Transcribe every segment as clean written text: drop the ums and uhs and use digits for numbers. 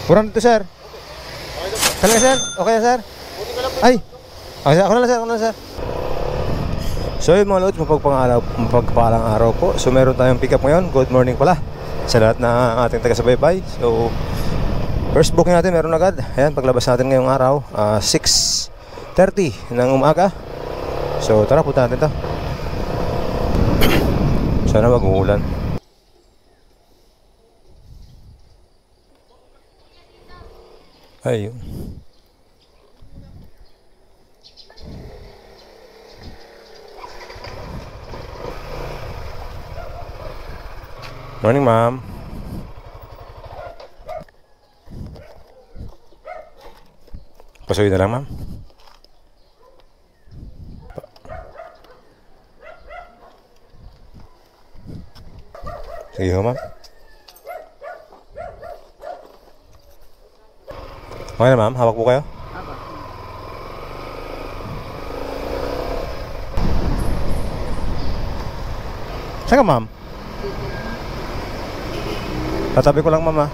Kurang dito, sir. Talaga, sir? Okay na, sir? Ay! Okay, sir. Ako na lang, sir. Ako na lang, sir. So yun mga lods, mapagpalang araw po. So meron tayong pick up ngayon. Good morning pala sa lahat na ating taga-subaybay. So first booking natin meron agad. Ayan, paglabas natin ngayong araw 6:30 ng umaga. So tara, punta natin to. Sana wag uulan. Ayun. Morning, ma'am. Pasukin na lang, ma'am. Sige ho, ma'am. Okay na, ma'am. Hawak po kayo. Saan ka, ma'am? Tatabi ko lang, mama.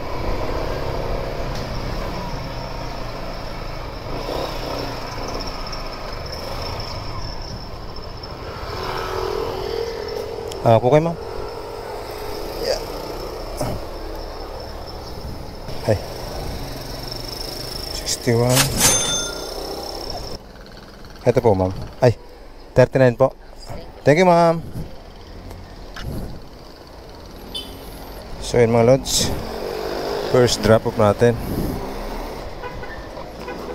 Ako kayo, ma'am. Yeah. Ay. 61. Ito po, ma'am. Ay, 39 po. Thank you, ma'am. So yun mga lods, first drop off natin.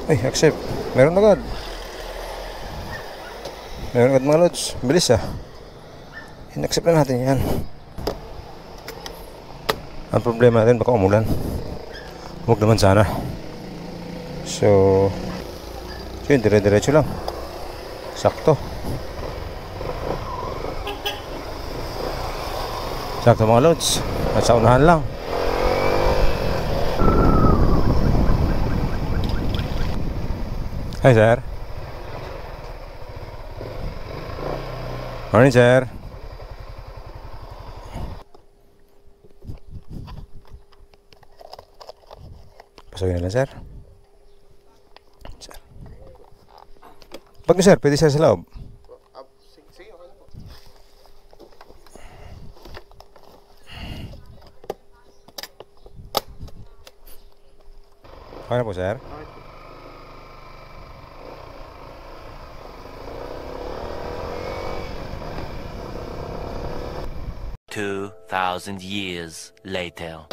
Ay, accept. Meron agad. Meron agad mga lods. Bilis ah. In-accept na natin yan. Ang problema natin baka umulan. Huwag naman sana. So yun, dire-diretso lang. Sakto. Sakto mga lods. At sa unahan lang. Hi, sir. Morning, sir. Pasukin na lang, sir. Sir. Pag niyo, sir, pwede sir sa loob. Okay na po, sir. $2,000 years later.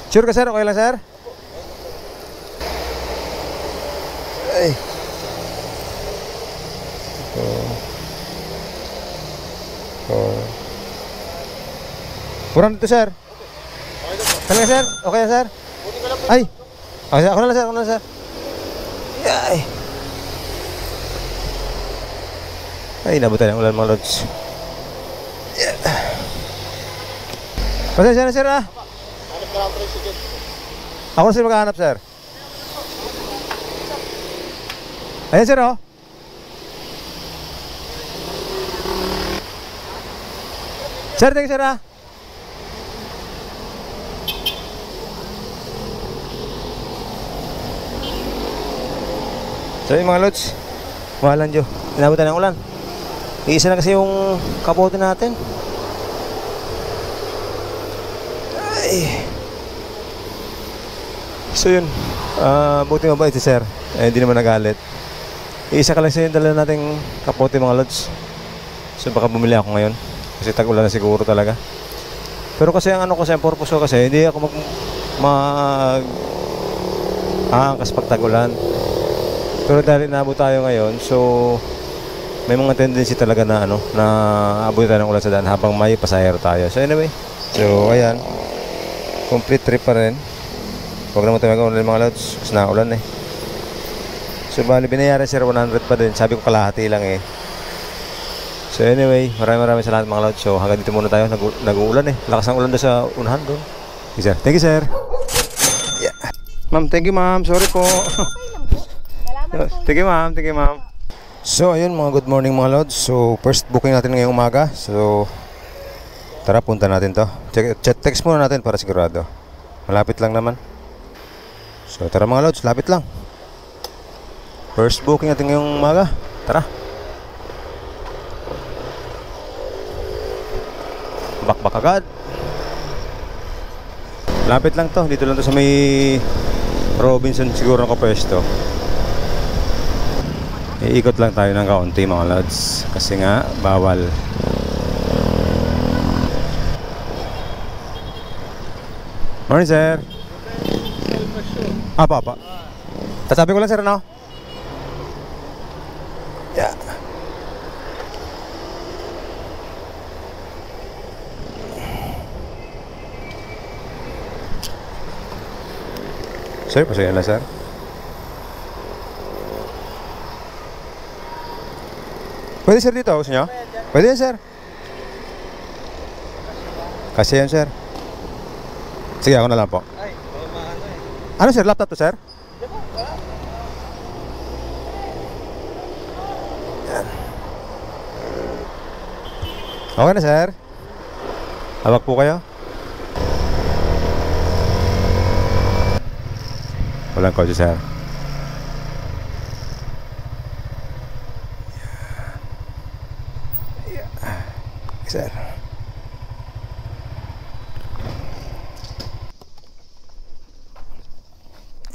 Sure ka, sir? Okay lang, sir? Ay. Kurang dito, sir. Talaga, sir? Okay na, sir? Ay. Okay, sir. Ako na lang, sir. Ako na lang, sir. Ay. Ay, nabutan ang ulan mga lods. Pasensya na, sir, ah. Ako na, sir, maghahanap, sir. Ayan, sir, oh. Sir, thank you, sir, ah. So yun mga lods, mahalan Diyo, inabutan ng ulan. Iisa na kasi yung kapote natin. Ay. So yun, buti mabait si sir, hindi naman nagalit. Iisa ka lang sa yung dala nating kapote mga lods. So baka bumili ako ngayon kasi tag-ulan na siguro talaga. Pero kasi ang ano ko sa purpose ko kasi hindi ako angkas pag tag-ulan. Pero dahil naabot tayo ngayon, so may mga tendency talaga na na abot tayo ng ulan sa daan habang may pasahero tayo. So anyway, so ayan, complete trip pa rin. Huwag naman tayo mag-ulan mga lods kasi naulan eh. So bali binayaran sir 100 pa din, sabi ko kalahati lang eh. So anyway, maraming salamat mga lods. So hanggang dito muna tayo, nag-uulan eh. Lakas ang ulan doon sa unahan doon. Okay, sir. Thank you, sir. Yeah. Ma'am, thank you, ma'am. Sorry po. Thank you, ma'am. Thank you, ma'am. So ayun mga good morning mga lods. So first booking natin ngayong umaga. So tara punta natin to. Text muna natin para sigurado. Malapit lang naman. So tara mga lods, lapit lang. First booking natin ngayong umaga. Tara. Bakbak agad. Lapit lang to. Dito lang to sa may Robinson siguro ng kapwesto. Iikot lang tayo ng kaunti mga lods. Kasi nga bawal. Morning sir. Apa. Tasabi ko lang sir no? Yeah. Sir, pasaya na sir. Pwede sir dito, gusto nyo? Pwede yan sir. Kasi yan sir. Sige, ako na lang po. Ano sir, laptop to sir? Yan. Okay na sir. Hawak po kayo. Walang kotse sir. Sir.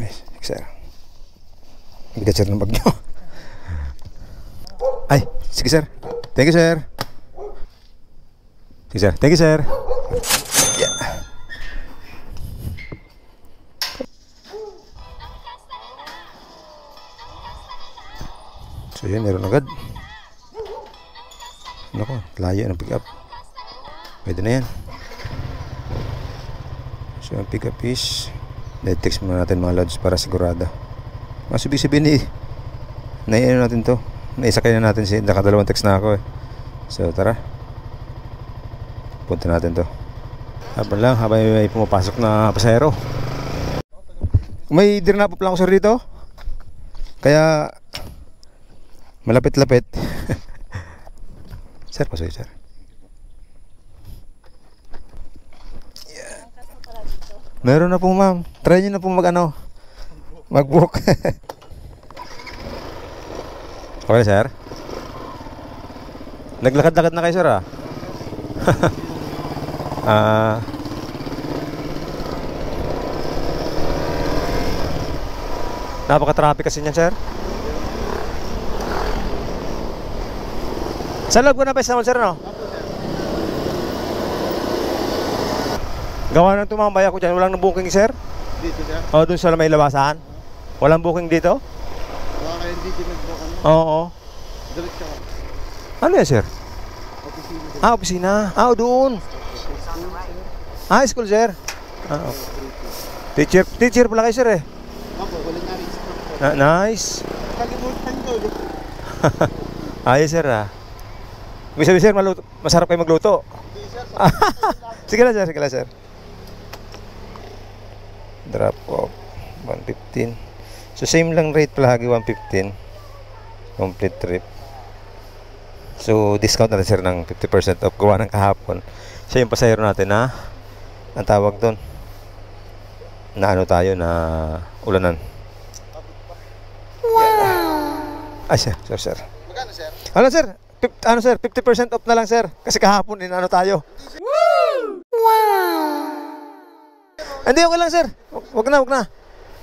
Yes, sir. Bigat sir ng bag nyo. Ay, sige sir. Thank you sir. Sige sir. Thank you sir. Yeah. So yun, meron agad. Nako, layo ng pick up. Pwede na yan. So ang pick up is text muna natin mga lods para sigurado. Mas sabihin naiano natin to. Naisakay na natin nakadalawang text na ako eh. So tara. Punta natin to. Habang may pumapasok na pasahero. May dinner po lang ako sir dito. Kaya malapit-lapit. Sir, pasoy sir. Yeah. Meron na po ma'am. Try nyo na po mag-book. Okay sir. Naglakad-lakad na kayo sir napaka-traffic kasi niyan sir. Sa loob ko na pesta naman sir no? Gawa ng tumambay ako dyan. Walang booking sir? Dito sir? O dun sa may labasan? Walang booking dito? Baka kaya hindi nag-book ano? Oo. Diretso ka. Ano yan sir? Opisina. Opisina. Doon. School sir. Teacher pala kayo sir eh. Ako, wala na rin. Nice. Kalimutan ko. Ayos sir Ibig sabihin sir, masarap kayo magluto. Sige lang sir. Drop off 115. So same lang rate palagi 115. Complete trip. So discount natin sir ng 50% off gawa ng kahapon. Siya yung pasahero natin na ang tawag doon na tayo na ulanan. Wow. Ay sir. Magkano sir? Ano sir, 50% off na lang sir. Kasi kahapon tayo. Woo! Wow! Hindi, okay lang sir. Wag na.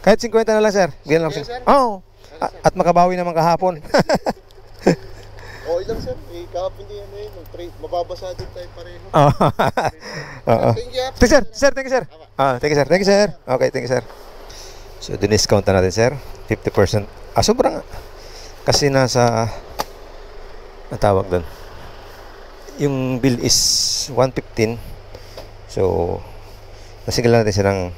Kahit 50 na lang sir. Ganyan lang sir. Oo. At makabawi naman kahapon. Okay lang sir. Kahapon din yan mababasa din tayo pareho. Oo. Thank you sir. Thank you sir. Okay, thank you sir. So, diniscount na natin sir. 50%. Sobrang. Kasi nasa ang tawag doon. Yung bill is 115. So, nasigil natin siya ng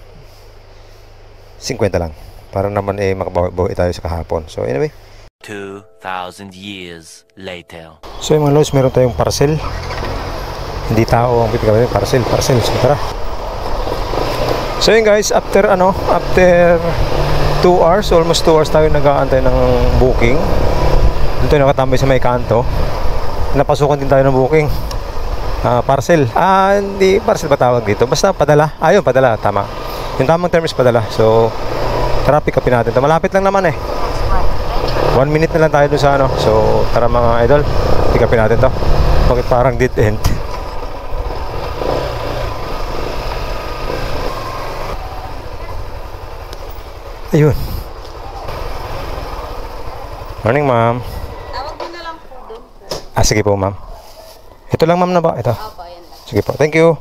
50 lang. Para naman makabawi tayo sa kahapon. So, anyway. 2,000 years later. So, yung mga lods, meron tayong parcel. Hindi tao ang pipigaw, parcel. So, tara. So, yun guys, after 2 hours, almost 2 hours tayo nag-aantay ng booking. Dito nakatambay sa may kanto. Napasukan din tayo ng booking. Parcel. Hindi parcel ba tawag dito? Basta padala. Ayun, padala. Tama. Yung tamang term is padala. So, traffic upin natin. Malapit lang naman eh. 1 minute na lang tayo dun sa ano. So, tara mga idol. Pick upin natin to. Bakit parang dead end? Ayun. Morning, ma'am. Tawag mo na lang po doon po. Sige po, ma'am. Ito lang, ma'am, na ba? Ito. Opo, yan lang. Sige po. Thank you.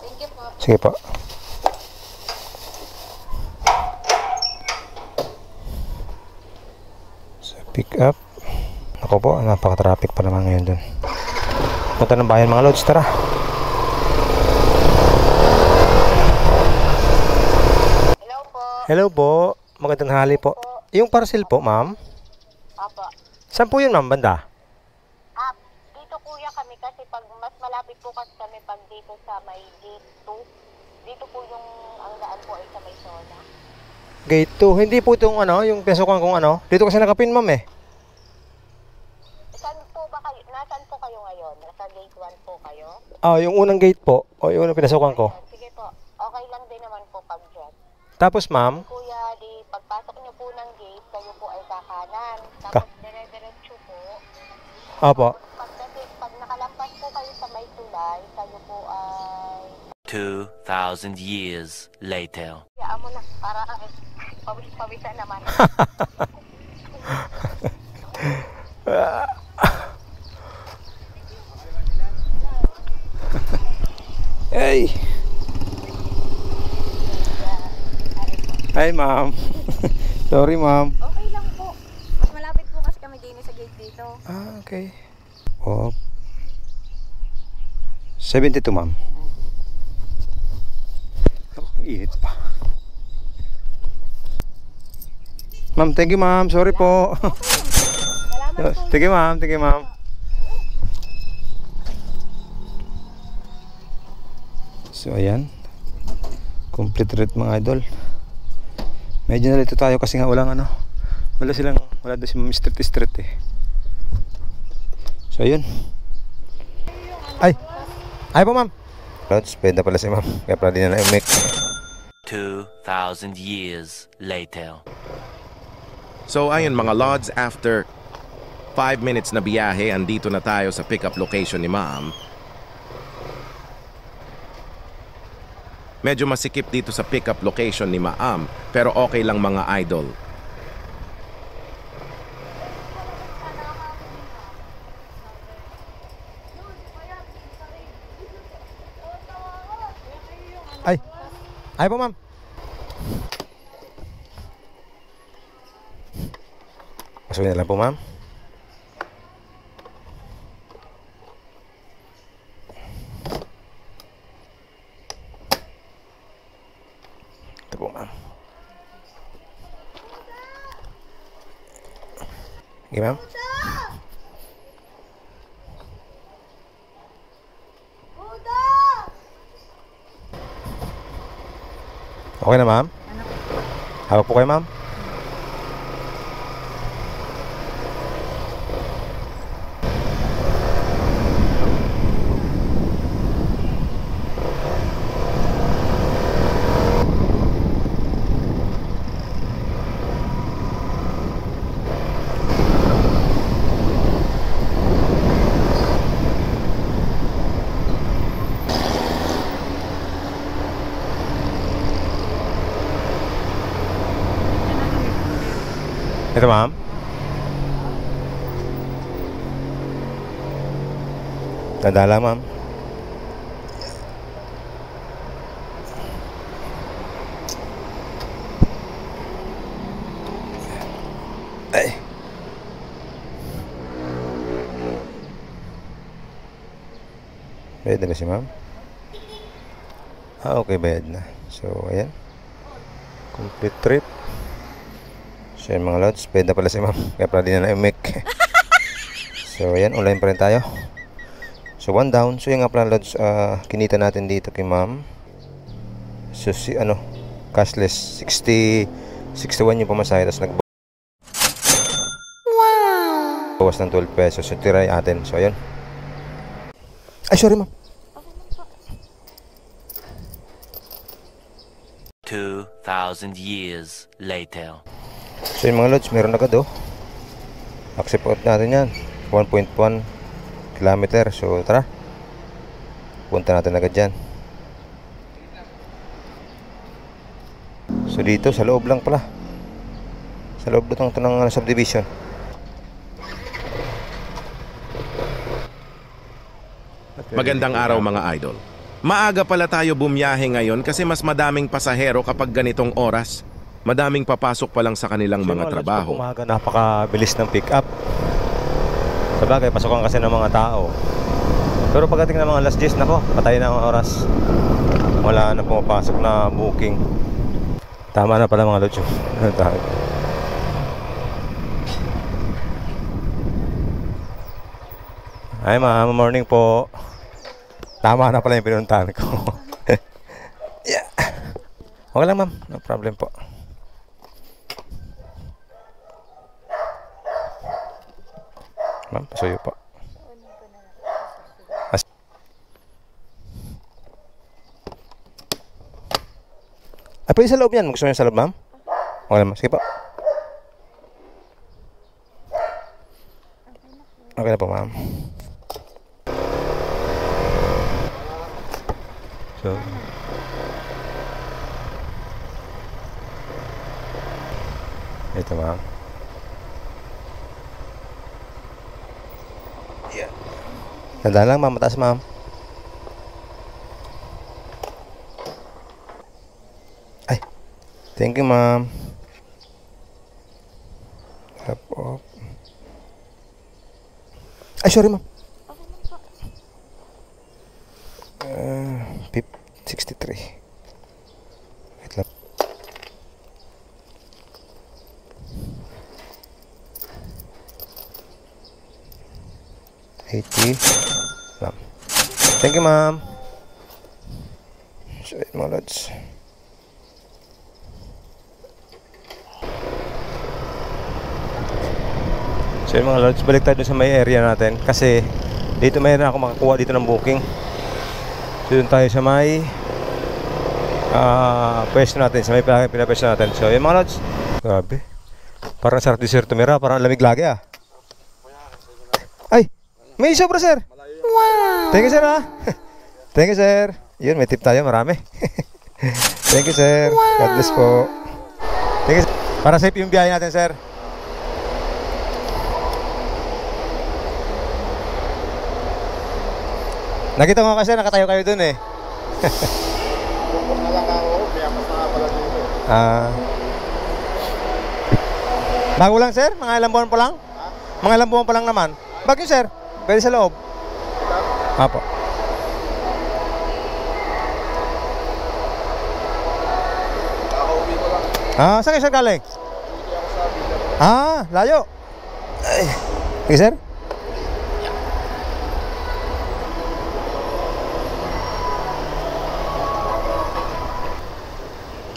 Thank you po. Sige po. So, pick up. Ako po, napaka-traffic pa naman ngayon dun. Punta ng bayan mga lods, tara. Hello po. Hello po. Magandang hali po. Yung parcel po, ma'am. Opo. Saan po yun, ma'am? Banda? Dito kuya kami kasi pag mas malapit po kasi kami pag dito sa may gate 2. Dito po yung ang daan po ay sa may zona. Gate 2. Hindi po itong ano, yung pesokan kung ano. Dito kasi nakapin, ma'am eh. Saan po ba kayo? Nasaan po kayo ngayon? Nasa gate 1 po kayo? Yung unang gate po. O yung unang pinasukan ko. Sige po. Okay lang din naman po pag dyan. Tapos, ma'am. Kuya, di pagpasok niyo po ng gate, kayo po ay kakanan. Tapos dire-diretso po. Opo. Pag nakalampas po kayo sa may tulay, kayo po ay 2,000 years later. kaya mo na para pawis-pawisan naman. Hey. Hi, ma'am. Sorry, ma'am. Okay lang po. Mas malapit po kasi kami din sa gate dito. Okay. Oh. 72, ma'am. Init pa. Ma'am, thank you, ma'am. Sorry po. Salamat po. Thank you, ma'am. Thank you, ma'am. So, ayan. Complete route, mga idol. Medyo nalito tayo kasi nga walang ano. Wala doon si Ma'am Street eh. So, ayun. Ay po, ma'am. Lods, pwede pala si ma'am. Kaya pala din na na-make. 2,000 years later. So ayun mga lods, after 5 minutes na biyahe, andito na tayo sa pickup location ni ma'am. Medyo masikip dito sa pickup location ni ma'am, pero okay lang mga idol. Ay po, ma'am. Masukin na lang po, ma'am. Ito po, ma'am. Okay, ma'am. Okay na, ma'am? Hawak po kayo, ma'am? Ito, ma'am. Tanda ma'am. Ay. Bayad na ba si ma'am? Okay, bayad na. So, ayan. Complete trip. So yun mga lods, pwede pala si ma'am. Kaya pala din na na-make. So ayan, online pa rin tayo. So 1 down. So yung nga pala lods, kinita natin dito kay ma'am. So si cashless 61 yung pamasahe. Tapos bawas ng 12 pesos. So tira atin. So ayun. Ay, sorry ma'am. 2,000 years later. So yun mga lods, meron agad oh. Accept out natin yan. 1.1 kilometer. So tara. Punta natin agad dyan. So dito, sa loob lang pala. Sa loob lang ito ng subdivision. Magandang araw mga idol. Maaga pala tayo bumiyahe ngayon kasi mas madaming pasahero kapag ganitong oras. Madaming papasok pa lang sa kanilang So, mga lods, trabaho. pag umaga, napakabilis ng pick up. Sabagay, pasokan kasi ng mga tao. Pero pagdating ng mga alas 10, nako, patay na ang oras. Wala na pumapasok na booking. Tama na pala mga lods. Ay ma'am, morning po. Tama na pala yung pinuntahan ko. Yeah. Okay lang ma'am, no problem po. Ma'am, pasuyo po. Ay, pwede sa loob yan. Gusto nyo sa loob, ma'am? Okay naman. Sige po. Okay na po, ma'am. So, ito, ma'am. Yeah. Tandaan lang, ma'am. Mataas, ma'am. Ay. Thank you, ma'am. Up, up. Ay, sorry, ma'am. 63. Wait lang. Ma'am. Thank you, ma'am. So, yun, mga lods. So yun, mga lods, balik tayo dun sa may area natin. Kasi dito mayroon ako makakuha dito ng booking. So dun tayo sa may pwesto natin, sa may pinapwesto natin. So yun, mga lods. Grabe, parang sarap di sir tumira. Parang lamig lagi ah. Ay, may sobra sir. Wow. Thank you sir ah. Thank you sir. Yun, may tip tayo, marami. Thank you sir. God bless po. Thank you sir. Para safe yung biyahe natin sir. Nakita ko kasi nakatayo kayo dun eh. Bukod na lang ako, kaya mas nga pala dito. Bago lang sir? Mga ilang buwan pa lang? Mga ilang buwan pa lang naman. Bagyo sir? Pwede sa loob? Apo. Kakauwi ko lang. Saan kayo sir galing? Hindi ako sa Villa. Layo. Ay. Sige sir?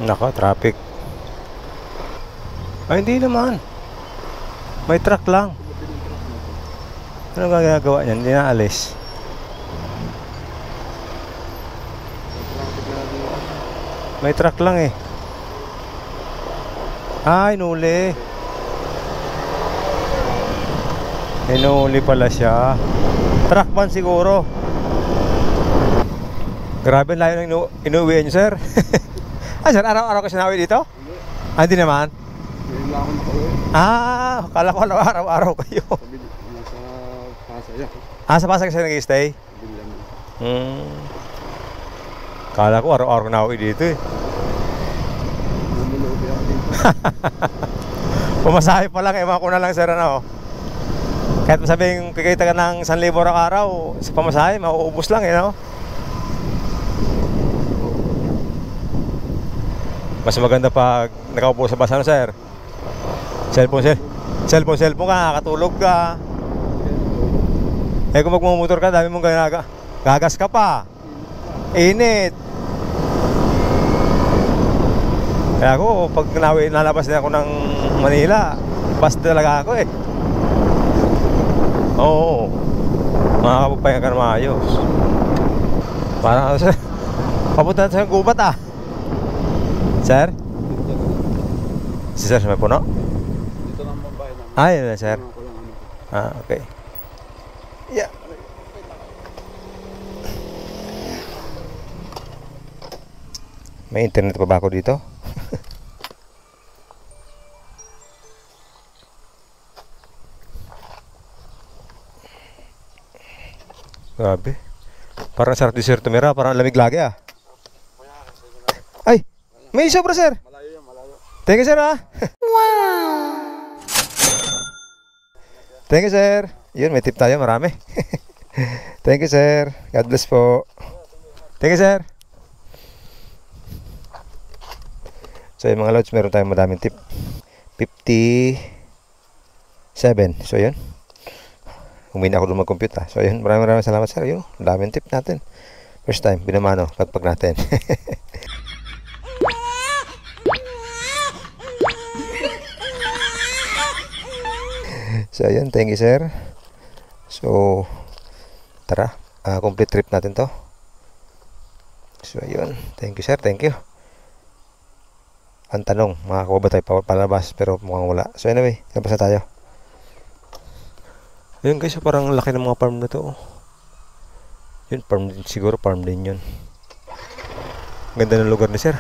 Nako, traffic. Ay, hindi naman. May truck lang. Ano nga ginagawa niyan? Hindi na alis. May truck lang eh. Inuli. Inuli pala siya. Truck van siguro. Grabe, layo ng inuwihan niyo, sir. Sir, araw-araw kasi nawi dito? Hindi naman. Ngayon lang ako nakauwi. Kala ko araw-araw kayo. Nasa Pasay ako. Sa Pasay kasi nag-stay? Villa mo. Kala ko araw-araw nawi dito eh. Bumulobi ako dito. Pumasahe pa lang, ewan ko na lang sir ano. Kahit masabing kikita ka ng 1,000 araw-araw, sa pamasahe, mauubos lang eh no? Mas maganda pag nakaupo sa bus ano sir? Cellphone ka, nakakatulog ka. Eh kung magmumotor ka, dami mong gagas ka pa. Init. Kaya ako, pag nalabas din ako ng Manila, bus talaga ako eh. Oo. Makakapagpahinga ka na maayos. Parang sir, papunta sa gubat ah. Sir? Si sir may puno? Dito lang ang bahay namin. Ah, yun na sir. Ko lang ano. Ah, okay. Yeah. May internet pa ba ako dito? Grabe. Parang sarap di sir tumira, parang lamig lagi ah. Ay, may sobra sir. Malayo yan, malayo. Thank you sir ah. Wow. Thank you sir. Yun, may tip tayo, marami. Thank you sir. God bless po. Thank you sir. So yung mga lods, meron tayong madaming tip. 57. So yun. Humina ako doon mag-compute ah. So yun, maraming salamat sir. Yun, daming tip natin. First time, binamano, pagpag natin. So yun, thank you sir. So, tara, complete trip natin to. So yun, thank you sir, thank you. Ang tanong, makakuha ba tayo palabas? Pero mukhang wala. So anyway, labas na tayo. Ayun guys, so parang laki ng mga farm na to. Yun, farm din, siguro farm din yun. Ganda ng lugar ni sir.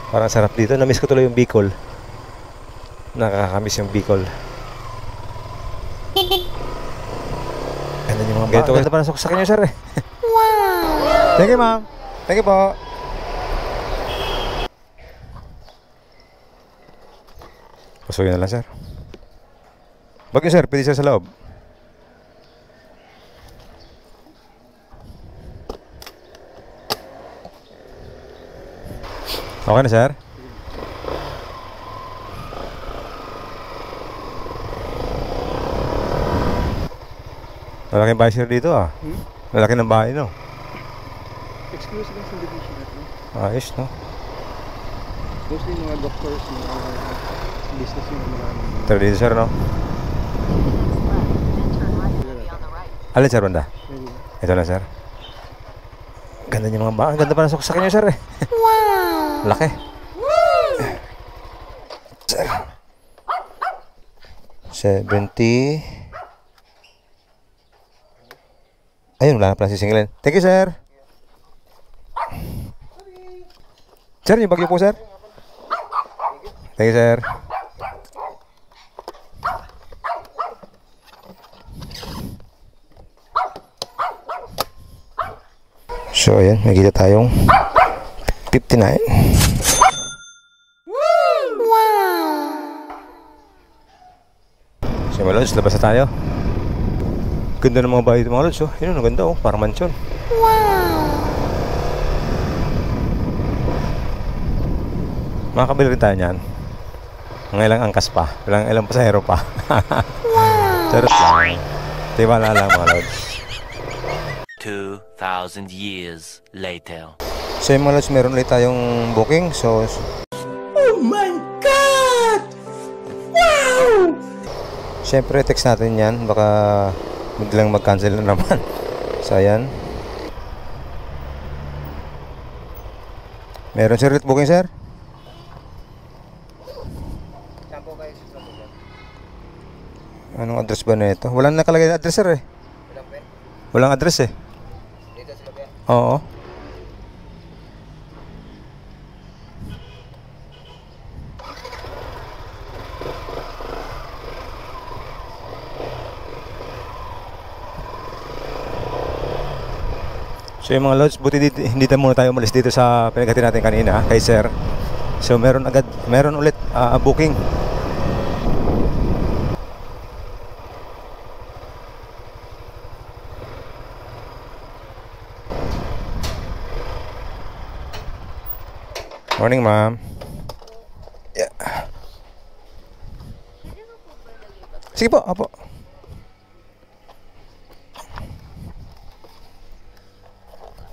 Parang sarap dito. Namiss ko tuloy yung Bicol. Nakakamiss yung Bicol. Ganda yung mga ganito. Ganda pa ng saksakin nyo sir eh. Wow! Thank you ma'am. Thank you po. Pasukin na lang sir. Bagay sir, pwede sir sa loob. Okay na sir. Malaking bahay sir dito ah. Malaki ng bahay no. Exclusive lang sa division natin. Ayos no. Mostly mga doctors, mga business yung mga... Pero dito sir no. Alin sir banda? Ito na sir. Ganda niya mga bahay. Ganda pa ng saksakin niyo sir eh. Wow! Laki. Sir. 70. Ayun, wala na pala sisingilin. Thank you, sir. Sir, yung bagyo po, sir. Thank you, sir. So, ayan, nakikita tayong 59. So, mga lods, labas na tayo. Ganda ng mga bahay dito mga lods, oh. Yun, ang ganda, oh. Parang mansyon. Wow! Makakabili rin tayo niyan. Mga ilang angkas pa. Ilang pasahero pa. Wow! Charot lang. Tiwala lang mga lods. 2,000 years later. So yung mga lods, meron ulit tayong booking. So, oh my God! Wow! Siyempre, text natin yan. Baka biglang mag-cancel na naman. So, ayan. Meron sir ulit booking, sir? Saan po kayo sa sir? Anong address ba na ito? Walang nakalagay na address, sir eh. Walang pen? Walang address eh. Dito sa lobby? Oo. So yung mga lods, buti dito, hindi tayo muna tayo umalis dito sa pinaghatin natin kanina kay sir. So meron ulit booking. Morning, ma'am. Yeah. Sige po, apo.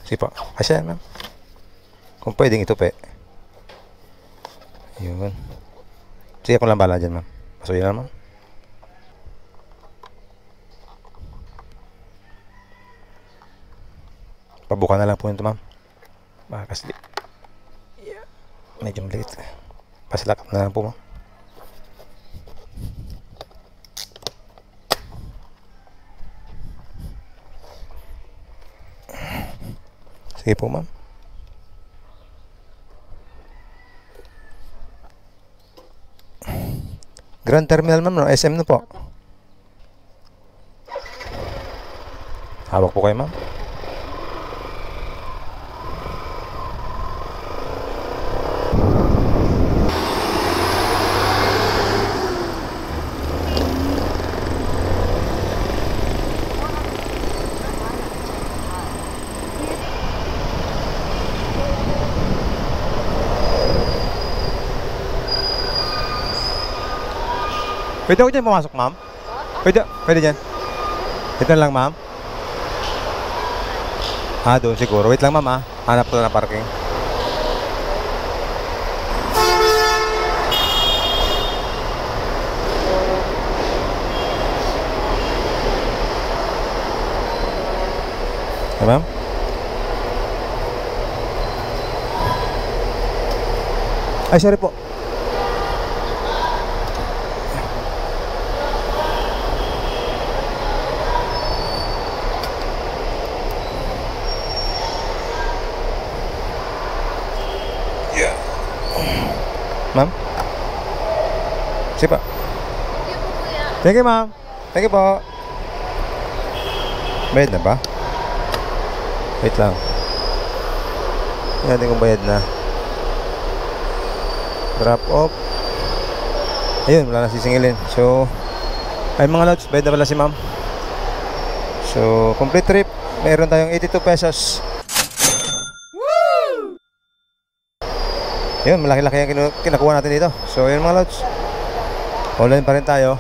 Sige po. Asya, ma'am. Kung pwedeng itupi. Yun. Sige, ako lang bala dyan, ma'am. Pasukin lang, ma'am. Pabuka na lang po nito, ma'am. Baka kasi medyo maliit. Pasilak na lang po, ma'am. Sige po, ma'am. Grand Terminal, ma'am, no? SM na po. Hawak po kayo, ma'am. Pwede ako dyan pumasok, ma'am? Pwede dyan. Dito lang, ma'am. Doon siguro. Wait lang, ma'am, hanap ko na parking. Okay, ma'am? Ay, sorry po. Ma'am? Sige pa. Thank you, ma'am. Thank you po. Bayad na ba? Wait lang. Tingnan natin kung bayad na. Drop off. Ayun, wala na sisingilin. So, ay mga lods, bayad na pala si ma'am. So, complete trip. Meron tayong 82 pesos. Yun, malaki-laki ang kinakuha natin dito. So, yun mga lods. Online pa rin tayo.